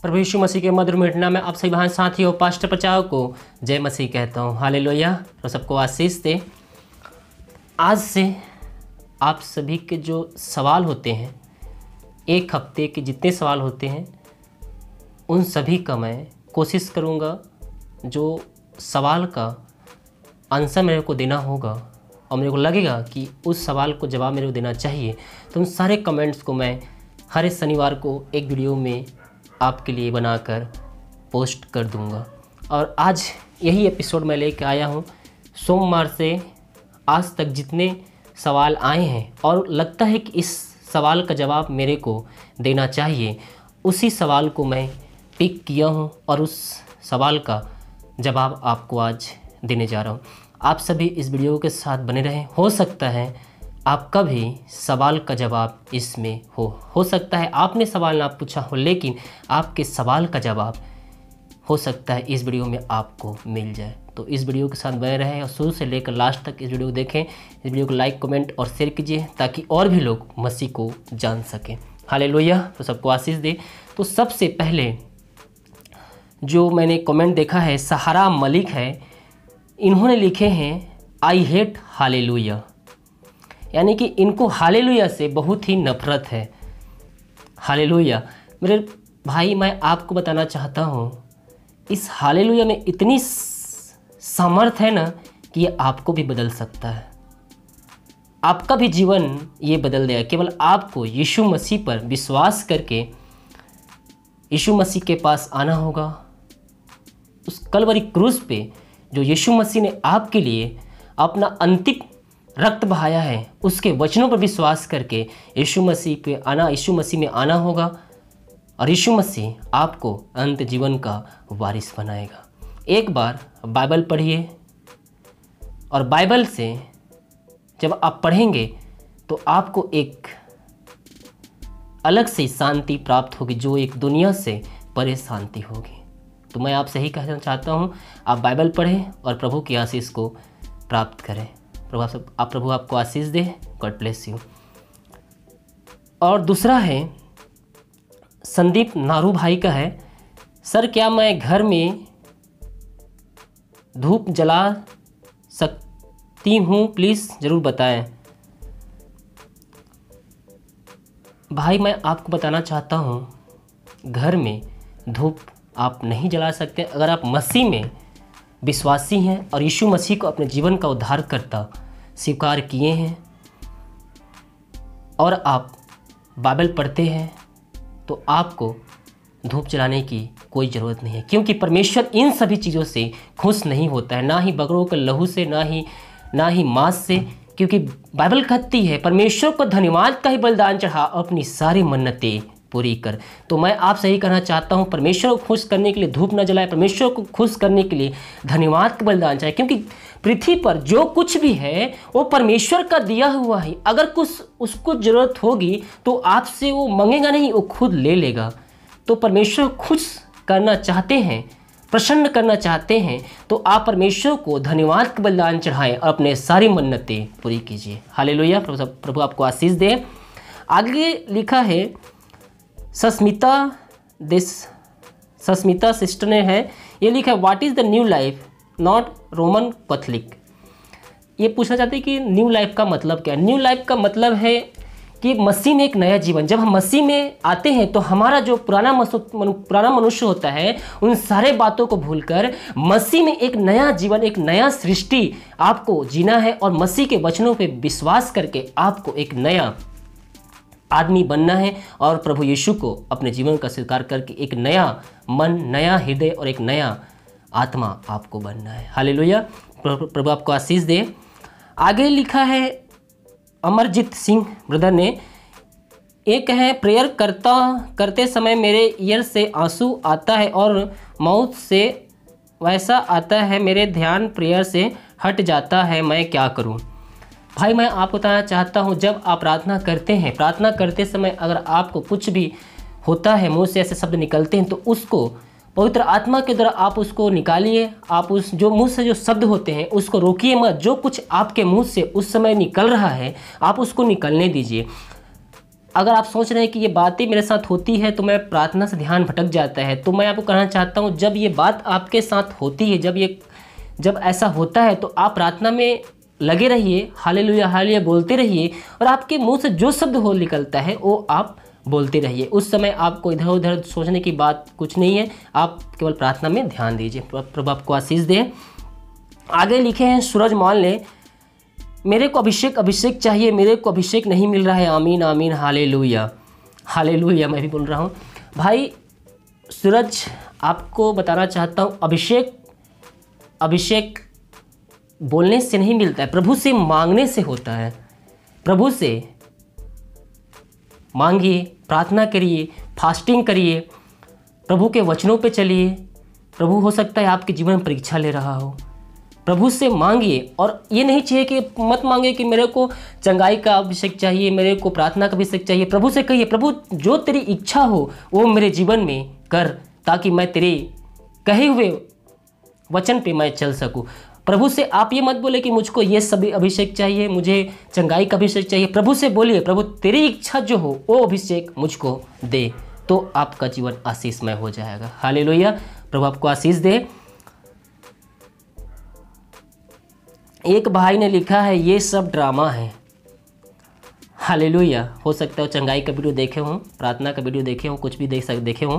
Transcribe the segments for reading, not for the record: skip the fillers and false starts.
प्रभु यीशु मसीह के मधुर मीठे नाम में आप सभी भाई साथियों पास्टर बचाव को जय मसीह कहता हूँ। हालेलुया। तो सबको आशीष दे। आज से आप सभी के जो सवाल होते हैं, एक हफ्ते के जितने सवाल होते हैं, उन सभी का मैं कोशिश करूँगा जो सवाल का आंसर मेरे को देना होगा और मेरे को लगेगा कि उस सवाल को जवाब मेरे को देना चाहिए, तो उन सारे कमेंट्स को मैं हर शनिवार को एक वीडियो में आपके लिए बनाकर पोस्ट कर दूंगा। और आज यही एपिसोड मैं लेके आया हूँ। सोमवार से आज तक जितने सवाल आए हैं और लगता है कि इस सवाल का जवाब मेरे को देना चाहिए, उसी सवाल को मैं पिक किया हूँ और उस सवाल का जवाब आपको आज देने जा रहा हूँ। आप सभी इस वीडियो के साथ बने रहें। हो सकता है आपका भी सवाल का जवाब इसमें हो सकता है आपने सवाल ना पूछा हो, लेकिन आपके सवाल का जवाब हो सकता है इस वीडियो में आपको मिल जाए। तो इस वीडियो के साथ बने रहें और शुरू से लेकर लास्ट तक इस वीडियो को देखें। इस वीडियो को लाइक, कमेंट और शेयर कीजिए ताकि और भी लोग मसीह को जान सकें। हालेलुया। तो सबको आशीष दे। तो सबसे पहले जो मैंने कमेंट देखा है, सहारा मलिक है, इन्होंने लिखे हैं आई हेट हालेलुया, यानी कि इनको हालेलुया से बहुत ही नफरत है। हालेलुया। मेरे भाई, मैं आपको बताना चाहता हूँ, इस हालेलुया में इतनी सामर्थ है ना कि ये आपको भी बदल सकता है। आपका भी जीवन ये बदल देगा। केवल आपको यीशु मसीह पर विश्वास करके यीशु मसीह के पास आना होगा। उस कलवरी क्रूस पे जो यीशु मसीह ने आपके लिए अपना अंतिम रक्त बहाया है, उसके वचनों पर विश्वास करके यीशु मसीह में आना होगा और यीशु मसीह आपको अंत जीवन का वारिस बनाएगा। एक बार बाइबल पढ़िए और बाइबल से जब आप पढ़ेंगे तो आपको एक अलग से शांति प्राप्त होगी, जो एक दुनिया से परे शांति होगी। तो मैं आपसे यही कहना चाहता हूँ, आप बाइबल पढ़ें और प्रभु की आशीष को प्राप्त करें। प्रभु आपको आशीष दे। God bless you. और दूसरा है संदीप नारू भाई का है, सर क्या मैं घर में धूप जला सकती हूँ, प्लीज़ ज़रूर बताएं। भाई, मैं आपको बताना चाहता हूँ, घर में धूप आप नहीं जला सकते। अगर आप मसीह में विश्वासी हैं और यीशु मसीह को अपने जीवन का उद्धारकर्ता स्वीकार किए हैं और आप बाइबल पढ़ते हैं, तो आपको धूप जलाने की कोई ज़रूरत नहीं है, क्योंकि परमेश्वर इन सभी चीज़ों से खुश नहीं होता है, ना ही बकरों के लहू से, ना ही मांस से, क्योंकि बाइबल कहती है परमेश्वर को धन्यवाद का ही बलिदान चढ़ा और अपनी सारी मन्नतें पूरी कर। तो मैं आपसे यही कहना चाहता हूँ, परमेश्वर को खुश करने के लिए धूप न जलाए, परमेश्वर को खुश करने के लिए धन्यवाद का बलिदान चाहे, क्योंकि पृथ्वी पर जो कुछ भी है वो परमेश्वर का दिया हुआ है। अगर कुछ उसको ज़रूरत होगी तो आपसे वो मांगेगा नहीं, वो खुद ले लेगा। तो परमेश्वर खुश करना चाहते हैं, प्रसन्न करना चाहते हैं, तो आप परमेश्वर को धन्यवाद का बलिदान चढ़ाएं और अपने सारी मन्नतें पूरी कीजिए। हालेलुया। प्रभु आपको आशीष दे। आगे लिखा है सस्मिता सिस्टर ने है, ये लिखा है what is the new life not Roman Catholic. ये पूछना चाहते हैं कि न्यू लाइफ का मतलब क्या है। न्यू लाइफ का मतलब है कि मसीह में एक नया जीवन। जब हम मसीह में आते हैं तो हमारा जो पुराना मनुष्य होता है, उन सारे बातों को भूलकर मसीह में एक नया जीवन, एक नया सृष्टि आपको जीना है और मसीह के वचनों पे विश्वास करके आपको एक नया आदमी बनना है और प्रभु यीशु को अपने जीवन का स्वीकार करके एक नया मन, नया हृदय और एक नया आत्मा आपको बनना है। हालेलुया। प्रभु आपको आशीष दे। आगे लिखा है अमरजीत सिंह ब्रदर ने, एक है प्रेयर करते समय मेरे ईयर से आंसू आता है और माउथ से वैसा आता है, मेरे ध्यान प्रेयर से हट जाता है, मैं क्या करूं। भाई, मैं आपको बताना चाहता हूं, जब आप प्रार्थना करते हैं, प्रार्थना करते समय अगर आपको कुछ भी होता है, मुंह से ऐसे शब्द निकलते हैं, तो उसको पवित्र आत्मा के द्वारा आप उसको निकालिए। आप उस जो मुंह से जो शब्द होते हैं उसको रोकिए मत। जो कुछ आपके मुंह से उस समय निकल रहा है आप उसको निकलने दीजिए। अगर आप सोच रहे हैं कि ये बातें मेरे साथ होती है तो मैं प्रार्थना से ध्यान भटक जाता है, तो मैं आपको कहना चाहता हूँ, जब ये बात आपके साथ होती है, जब ऐसा होता है तो आप प्रार्थना में लगे रहिए, हालेलुया हालेलुया बोलते रहिए, और आपके मुंह से जो शब्द हो निकलता है वो आप बोलते रहिए। उस समय आपको इधर उधर सोचने की बात कुछ नहीं है, आप केवल प्रार्थना में ध्यान दीजिए। प्रभु आपको आशीष दे। आगे लिखे हैं सूरज मान ले, मेरे को अभिषेक चाहिए, मेरे को अभिषेक नहीं मिल रहा है। आमीन आमीन हालेलुया हालेलुया। मैं भी बोल रहा हूँ भाई सूरज, आपको बताना चाहता हूँ, अभिषेक बोलने से नहीं मिलता है, प्रभु से मांगने से होता है। प्रभु से मांगिए, प्रार्थना करिए, फास्टिंग करिए, प्रभु के वचनों पे चलिए। प्रभु हो सकता है आपके जीवन में परीक्षा ले रहा हो, प्रभु से मांगिए। और ये नहीं चाहिए कि मत मांगे कि मेरे को चंगाई का अभिषेक चाहिए, मेरे को प्रार्थना का अभिषेक चाहिए। प्रभु से कहिए, प्रभु जो तेरी इच्छा हो वो मेरे जीवन में कर, ताकि मैं तेरे कहे हुए वचन पे मैं चल सकूं। प्रभु से आप ये मत बोले कि मुझको ये सभी अभिषेक चाहिए, मुझे चंगाई का अभिषेक चाहिए। प्रभु से बोलिए, प्रभु तेरी इच्छा जो हो वो अभिषेक मुझको दे, तो आपका जीवन आशीषमय हो जाएगा। हालेलुया। प्रभु आपको आशीष दे। एक भाई ने लिखा है, ये सब ड्रामा है। हालेलुया। हो सकता है चंगाई का वीडियो देखे हों, प्रार्थना का वीडियो देखे हों, कुछ भी देखे हों,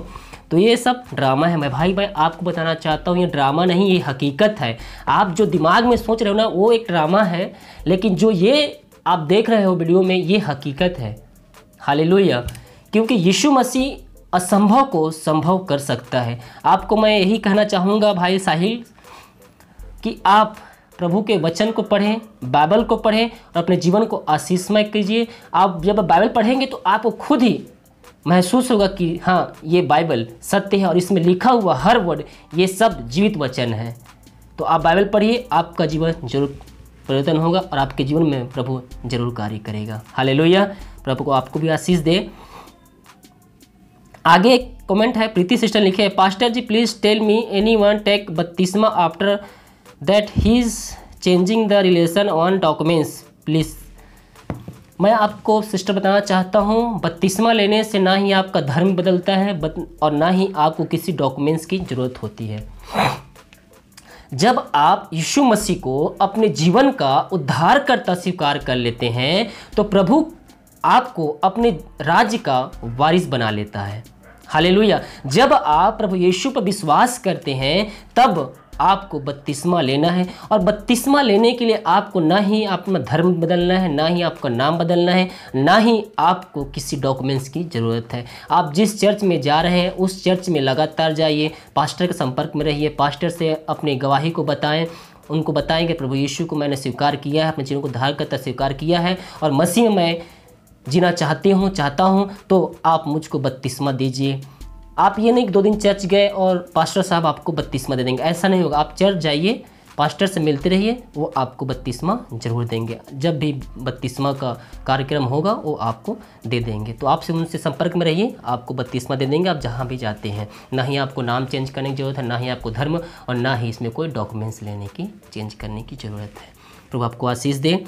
तो ये सब ड्रामा है। मैं आपको बताना चाहता हूँ, ये ड्रामा नहीं, ये हकीकत है। आप जो दिमाग में सोच रहे हो ना वो एक ड्रामा है, लेकिन जो ये आप देख रहे हो वीडियो में ये हकीकत है। हालेलुया। क्योंकि यीशु मसीह असंभव को संभव कर सकता है। आपको मैं यही कहना चाहूँगा भाई साहिल, कि आप प्रभु के वचन को पढ़ें, बाइबल को पढ़ें और अपने जीवन को आशीषमय कीजिए। आप जब बाइबल पढ़ेंगे तो आपको खुद ही महसूस होगा कि हाँ, ये बाइबल सत्य है और इसमें लिखा हुआ हर वर्ड ये सब जीवित वचन है। तो आप बाइबल पढ़िए, आपका जीवन जरूर परिवर्तन होगा और आपके जीवन में प्रभु जरूर कार्य करेगा। हालेलुया। प्रभु को आपको भी आशीष दे। आगे एक कमेंट है, प्रीति सिस्टर लिखे है, pastor ji please tell me anyone take बपतिस्मा after that he is changing the relation on documents please. मैं आपको सिस्टर बताना चाहता हूँ, बपतिस्मा लेने से ना ही आपका धर्म बदलता है और ना ही आपको किसी डॉक्यूमेंट्स की ज़रूरत होती है। जब आप यीशु मसीह को अपने जीवन का उद्धारकर्ता स्वीकार कर लेते हैं तो प्रभु आपको अपने राज्य का वारिस बना लेता है। हालेलुया। जब आप प्रभु यीशु पर विश्वास करते हैं तब आपको बपतिस्मा लेना है, और बपतिस्मा लेने के लिए आपको ना ही अपना धर्म बदलना है, ना ही आपका नाम बदलना है, ना ही आपको किसी डॉक्यूमेंट्स की ज़रूरत है। आप जिस चर्च में जा रहे हैं उस चर्च में लगातार जाइए, पास्टर के संपर्क में रहिए, पास्टर से अपनी गवाही को बताएं, उनको बताएंगे प्रभु यीशु को मैंने स्वीकार किया है, अपने जीवन को उद्धारकर्ता स्वीकार किया है और मसीह में जीना चाहता हूँ, तो आप मुझको बपतिस्मा दीजिए। आप ये नहीं कि 2 दिन चर्च गए और पास्टर साहब आपको बपतिस्मा दे देंगे, ऐसा नहीं होगा। आप चर्च जाइए, पास्टर से मिलते रहिए, वो आपको बपतिस्मा जरूर देंगे। जब भी बपतिस्मा का कार्यक्रम होगा वो आपको दे देंगे, तो आपसे उनसे संपर्क में रहिए, आपको बपतिस्मा दे देंगे आप जहाँ भी जाते हैं। ना ही आपको नाम चेंज करने की ज़रूरत है, ना ही आपको धर्म, और ना ही इसमें कोई डॉक्यूमेंट्स लेने की चेंज करने की ज़रूरत है। प्रभु आपको आशीष दे।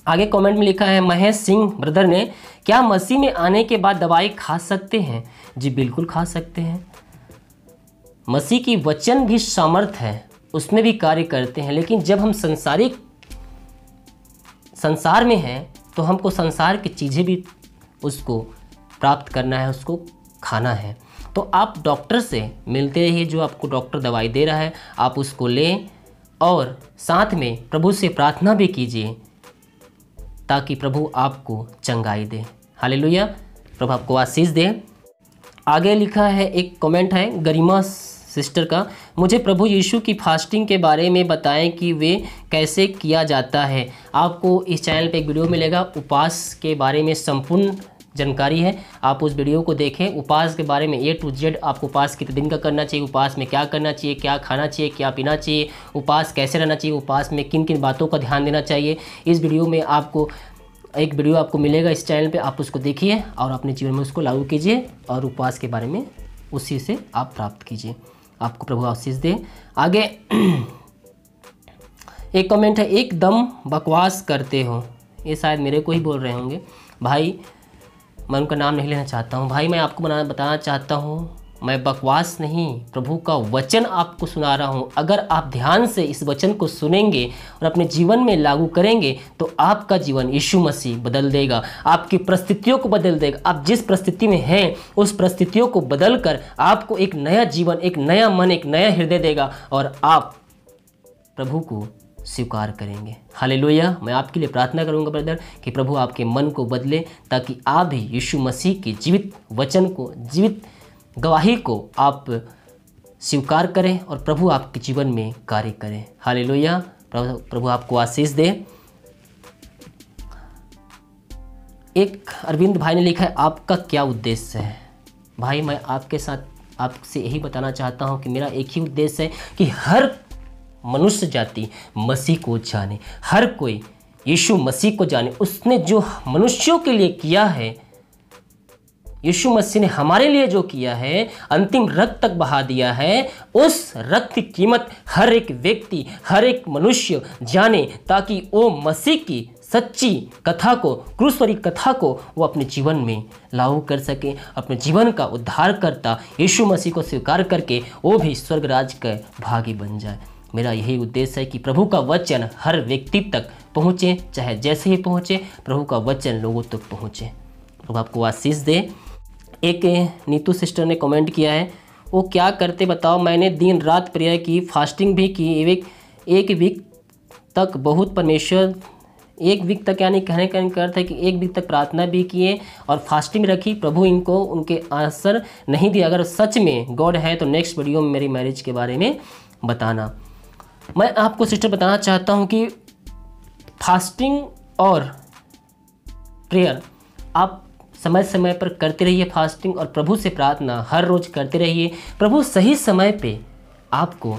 आगे कमेंट में लिखा है महेश सिंह ब्रदर ने, क्या मसीह में आने के बाद दवाई खा सकते हैं? जी बिल्कुल खा सकते हैं। मसीह की वचन भी सामर्थ है, उसमें भी कार्य करते हैं, लेकिन जब हम संसार में हैं तो हमको संसार की चीज़ें भी उसको प्राप्त करना है, उसको खाना है। तो आप डॉक्टर से मिलते रहिए, जो आपको डॉक्टर दवाई दे रहा है आप उसको लें, और साथ में प्रभु से प्रार्थना भी कीजिए ताकि प्रभु आपको चंगाई दे। हालेलुया। प्रभु आपको आशीष दे। आगे लिखा है, एक कमेंट है गरिमा सिस्टर का, मुझे प्रभु यीशु की फास्टिंग के बारे में बताएं कि वे कैसे किया जाता है। आपको इस चैनल पे एक वीडियो मिलेगा, उपवास के बारे में संपूर्ण जानकारी है, आप उस वीडियो को देखें। उपवास के बारे में A to Z, आपको उपवास कितने दिन का करना चाहिए, उपवास में क्या करना चाहिए, क्या खाना चाहिए, क्या पीना चाहिए, उपवास कैसे रहना चाहिए, उपवास में किन किन बातों का ध्यान देना चाहिए। इस वीडियो में आपको एक वीडियो आपको मिलेगा इस चैनल पे, आप उसको देखिए और अपने जीवन में उसको लागू कीजिए और उपवास के बारे में उसी से आप प्राप्त कीजिए। आपको प्रभु आशीष दे। आगे एक कमेंट है, एकदम बकवास करते हो। ये शायद मेरे को ही बोल रहे होंगे भाई। मैं उनका नाम नहीं लेना चाहता हूँ। भाई मैं आपको बताना चाहता हूँ, मैं बकवास नहीं, प्रभु का वचन आपको सुना रहा हूँ। अगर आप ध्यान से इस वचन को सुनेंगे और अपने जीवन में लागू करेंगे तो आपका जीवन यीशु मसीह बदल देगा, आपकी परिस्थितियों को बदल देगा। आप जिस परिस्थिति में हैं उस परिस्थितियों को बदल कर आपको एक नया जीवन, एक नया मन, एक नया हृदय देगा और आप प्रभु को स्वीकार करेंगे। हालेलुया। मैं आपके लिए प्रार्थना करूंगा ब्रदर कि प्रभु आपके मन को बदले, ताकि आप भी यीशु मसीह के जीवित वचन को, जीवित गवाही को आप स्वीकार करें और प्रभु आपके जीवन में कार्य करें। हालेलुया। प्रभु आपको आशीष दे। एक अरविंद भाई ने लिखा है, आपका क्या उद्देश्य है? भाई मैं आपके साथ आपसे यही बताना चाहता हूं कि मेरा एक ही उद्देश्य है कि हर मनुष्य जाति मसीह को जाने, हर कोई यीशु मसीह को जाने। उसने जो मनुष्यों के लिए किया है, यीशु मसीह ने हमारे लिए जो किया है, अंतिम रक्त तक बहा दिया है, उस रक्त की कीमत हर एक व्यक्ति, हर एक मनुष्य जाने, ताकि वो मसीह की सच्ची कथा को, क्रूसवाली कथा को वो अपने जीवन में लागू कर सके, अपने जीवन का उद्धारकर्ता यीशु मसीह को स्वीकार करके वो भी स्वर्ग राज का भागी बन जाए। मेरा यही उद्देश्य है कि प्रभु का वचन हर व्यक्ति तक पहुँचे, चाहे जैसे ही पहुँचे, प्रभु का वचन लोगों तक पहुँचे। प्रभु आपको आशीष दे। एक नीतू सिस्टर ने कमेंट किया है, वो क्या करते बताओ, मैंने दिन रात प्रेयर की, फास्टिंग भी की, एक वीक तक बहुत परमेश्वर, एक वीक तक यानी कहने का अर्थ है कि एक वीक तक प्रार्थना भी किए और फास्टिंग रखी, प्रभु इनको उनके आंसर नहीं दिया। अगर सच में गॉड है तो नेक्स्ट वीडियो में मेरी मैरिज के बारे में बताना। मैं आपको सिस्टर बताना चाहता हूँ कि फास्टिंग और प्रेयर आप समय समय पर करते रहिए। फास्टिंग और प्रभु से प्रार्थना हर रोज़ करते रहिए। प्रभु सही समय पे आपको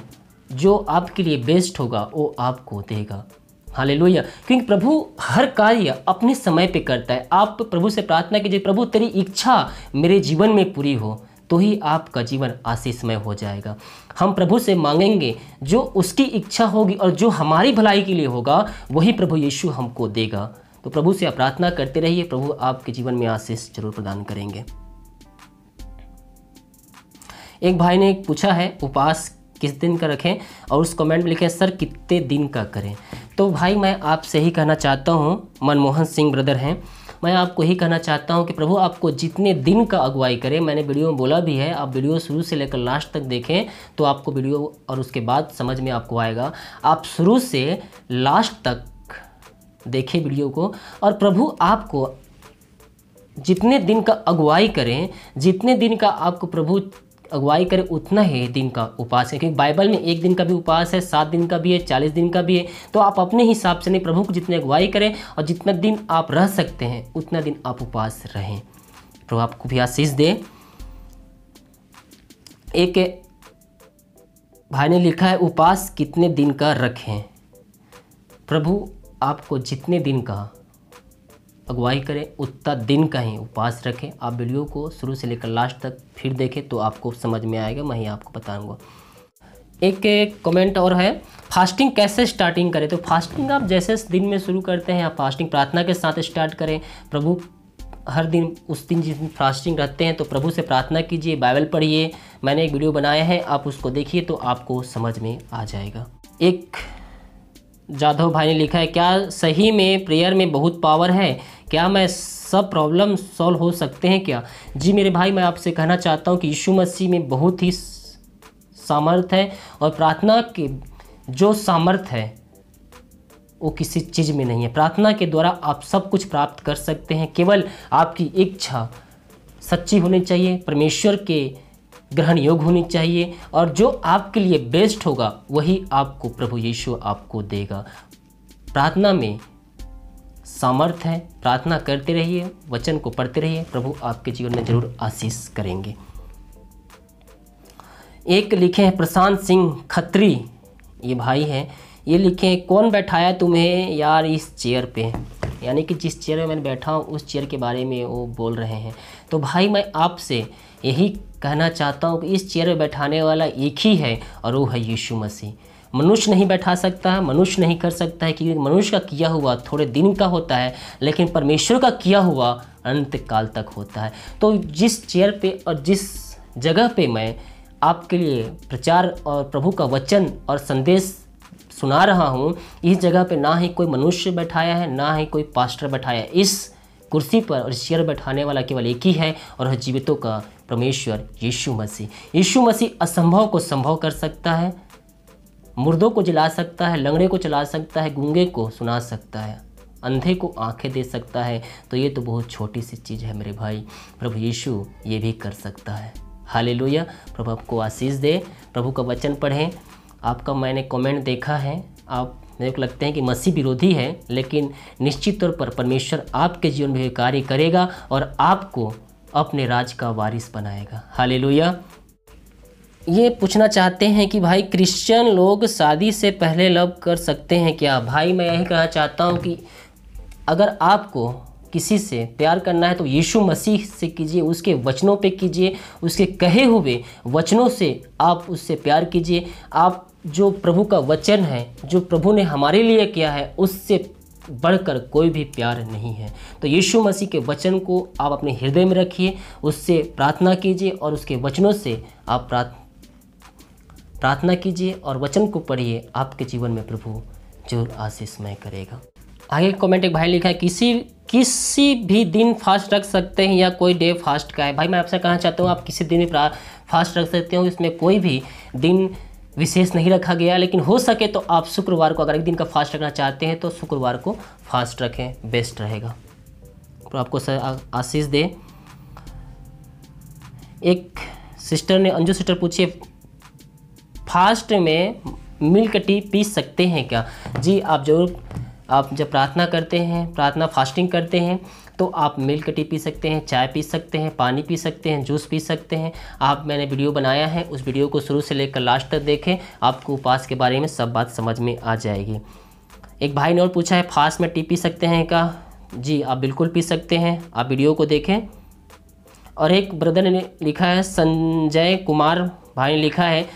जो आपके लिए बेस्ट होगा वो आपको देगा। हालेलुया। क्योंकि प्रभु हर कार्य अपने समय पे करता है। आप प्रभु से प्रार्थना कीजिए, प्रभु तेरी इच्छा मेरे जीवन में पूरी हो, तो ही आपका जीवन आशीषमय हो जाएगा। हम प्रभु से मांगेंगे, जो उसकी इच्छा होगी और जो हमारी भलाई के लिए होगा वही प्रभु यीशु हमको देगा। तो प्रभु से आप प्रार्थना करते रहिए, प्रभु आपके जीवन में आशीष जरूर प्रदान करेंगे। एक भाई ने पूछा है उपवास किस दिन का रखें, और उस कमेंट में लिखे सर कितने दिन का करें। तो भाई मैं आपसे ही कहना चाहता हूँ, मनमोहन सिंह ब्रदर हैं, मैं आपको ही कहना चाहता हूँ कि प्रभु आपको जितने दिन का अगुवाई करे। मैंने वीडियो में बोला भी है, आप वीडियो शुरू से लेकर लास्ट तक देखें तो आपको वीडियो और उसके बाद समझ में आपको आएगा। आप शुरू से लास्ट तक देखें वीडियो को, और प्रभु आपको जितने दिन का अगुवाई करें, जितने दिन का आपको प्रभु अगुवाई करे उतना ही दिन का उपवास है। क्योंकि बाइबल में एक दिन का भी उपवास है, 7 दिन का भी है, 40 दिन का भी है। तो आप अपने हिसाब से नहीं, प्रभु को जितने अगुवाई करें और जितना दिन आप रह सकते हैं उतना दिन आप उपवास रहें। प्रभु आपको भी आशीष दे। एक भाई ने लिखा है उपवास कितने दिन का रखें। प्रभु आपको जितने दिन का अगुवाई करें उतना दिन का ही उपवास रखें। आप वीडियो को शुरू से लेकर लास्ट तक फिर देखें तो आपको समझ में आएगा, मैं ही आपको बताऊंगा। एक कमेंट और है, फास्टिंग कैसे स्टार्टिंग करें। तो फास्टिंग आप जैसे दिन में शुरू करते हैं, आप फास्टिंग प्रार्थना के साथ स्टार्ट करें। प्रभु हर दिन, उस दिन जिस दिन फास्टिंग रहते हैं तो प्रभु से प्रार्थना कीजिए, बाइबल पढ़िए। मैंने एक वीडियो बनाया है, आप उसको देखिए तो आपको समझ में आ जाएगा। एक जाधव भाई ने लिखा है, क्या सही में प्रेयर में बहुत पावर है, क्या मैं सब प्रॉब्लम सॉल्व हो सकते हैं क्या? जी मेरे भाई, मैं आपसे कहना चाहता हूँ कि यीशु मसीह में बहुत ही सामर्थ्य है, और प्रार्थना के जो सामर्थ्य है वो किसी चीज़ में नहीं है। प्रार्थना के द्वारा आप सब कुछ प्राप्त कर सकते हैं। केवल आपकी इच्छा सच्ची होनी चाहिए, परमेश्वर के ग्रहण योग होनी चाहिए, और जो आपके लिए बेस्ट होगा वही आपको प्रभु यीशु आपको देगा। प्रार्थना में सामर्थ्य है, प्रार्थना करते रहिए, वचन को पढ़ते रहिए, प्रभु आपके जीवन में जरूर आशीष करेंगे। एक लिखे हैं प्रशांत सिंह खत्री, ये भाई हैं, ये लिखे हैं, कौन बैठाया तुम्हें यार इस चेयर पे, यानी कि जिस चेयर में मैंने बैठा हूँ उस चेयर के बारे में वो बोल रहे हैं। तो भाई मैं आपसे यही कहना चाहता हूँ कि इस चेयर में बैठाने वाला एक ही है, और वो है यीशु मसीह। मनुष्य नहीं बैठा सकता है, मनुष्य नहीं कर सकता है, क्योंकि मनुष्य का किया हुआ थोड़े दिन का होता है, लेकिन परमेश्वर का किया हुआ अंत काल तक होता है। तो जिस चेयर पे और जिस जगह पे मैं आपके लिए प्रचार और प्रभु का वचन और संदेश सुना रहा हूँ, इस जगह पे ना ही कोई मनुष्य बैठाया है, ना ही कोई पास्टर बैठाया है। इस कुर्सी पर और चेयर बैठाने वाला केवल एक ही है और वह जीवितों का परमेश्वर यीशु मसीह। यीशु मसीह असंभव को संभव कर सकता है, मुर्दों को जिला सकता है, लंगड़े को चला सकता है, गूंगे को सुना सकता है, अंधे को आंखें दे सकता है। तो ये तो बहुत छोटी सी चीज़ है मेरे भाई, प्रभु यीशु ये भी कर सकता है। हालेलुया। प्रभु आपको आशीष दे। प्रभु का वचन पढ़ें। आपका मैंने कमेंट देखा है, आप मेरे को लगते हैं कि मसीह विरोधी है, लेकिन निश्चित तौर पर परमेश्वर आपके जीवन में कार्य करेगा और आपको अपने राज का वारिस बनाएगा। हालेलुया। ये पूछना चाहते हैं कि भाई क्रिश्चियन लोग शादी से पहले लव कर सकते हैं क्या? भाई मैं यही कहना चाहता हूँ कि अगर आपको किसी से प्यार करना है तो यीशु मसीह से कीजिए, उसके वचनों पे कीजिए, उसके कहे हुए वचनों से आप उससे प्यार कीजिए। आप जो प्रभु का वचन है, जो प्रभु ने हमारे लिए किया है, उससे बढ़कर कोई भी प्यार नहीं है। तो यीशु मसीह के वचन को आप अपने हृदय में रखिए, उससे प्रार्थना कीजिए और उसके वचनों से आप प्रार्थना कीजिए और वचन को पढ़िए। आपके जीवन में प्रभु जरूर आशीषमय करेगा। आगे कमेंट एक भाई लिखा है, किसी भी दिन फास्ट रख सकते हैं या कोई डे फास्ट का है? भाई मैं आपसे कहना चाहता हूँ आप किसी दिन भी फास्ट रख सकते हो, इसमें कोई भी दिन विशेष नहीं रखा गया, लेकिन हो सके तो आप शुक्रवार को, अगर एक दिन का फास्ट रखना चाहते हैं तो शुक्रवार को फास्ट रखें, बेस्ट रहेगा। तो आपको आशीष दे। एक सिस्टर ने, अंजू सिस्टर पूछिए, फास्ट में मिल्क टी पी सकते हैं क्या? जी आप ज़रूर, आप जब प्रार्थना करते हैं, प्रार्थना फास्टिंग करते हैं, तो आप मिल्क टी पी सकते हैं, चाय पी सकते हैं, पानी पी सकते हैं, जूस पी सकते हैं। मैंने वीडियो बनाया है, उस वीडियो को शुरू से लेकर लास्ट तक देखें, आपको उपवास के बारे में सब बात समझ में आ जाएगी। एक भाई ने और पूछा है, फास्ट में टी पी सकते हैं क्या? जी आप बिल्कुल पी सकते हैं, आप वीडियो को देखें। और एक ब्रदर ने लिखा है, संजय कुमार भाई ने लिखा है,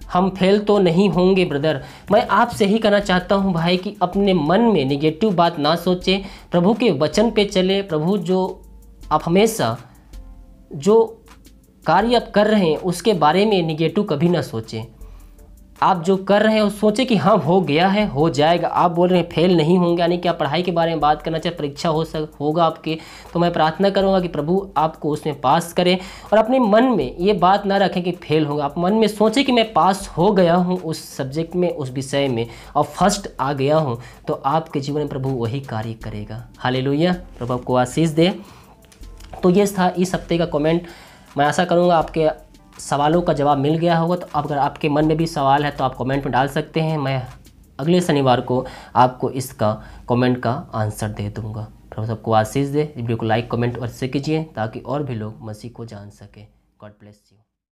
हम फेल तो नहीं होंगे ब्रदर। मैं आपसे ही कहना चाहता हूं भाई कि अपने मन में नेगेटिव बात ना सोचें, प्रभु के वचन पे चले। प्रभु जो आप हमेशा जो कार्य आप कर रहे हैं उसके बारे में नेगेटिव कभी ना सोचें। आप जो कर रहे हैं वो सोचें कि हाँ हो गया है, हो जाएगा। आप बोल रहे हैं फेल नहीं होंगे, यानी कि आप पढ़ाई के बारे में बात करना चाहे, परीक्षा होगा आपके, तो मैं प्रार्थना करूँगा कि प्रभु आपको उसमें पास करें। और अपने मन में ये बात ना रखें कि फेल होगा, आप मन में सोचें कि मैं पास हो गया हूँ उस सब्जेक्ट में, उस विषय में, और फर्स्ट आ गया हूँ, तो आपके जीवन में प्रभु वही कार्य करेगा। हालेलुया। प्रभु आपको आशीष दे। तो ये था इस हफ्ते का कमेंट। मैं आशा करूँगा आपके सवालों का जवाब मिल गया होगा। तो अगर आपके मन में भी सवाल है तो आप कमेंट में डाल सकते हैं, मैं अगले शनिवार को आपको इसका कमेंट का आंसर दे दूंगा। प्रभु सबको आशीष दे। वीडियो को लाइक कमेंट और शेयर कीजिए ताकि और भी लोग मसीह को जान सके। God bless you.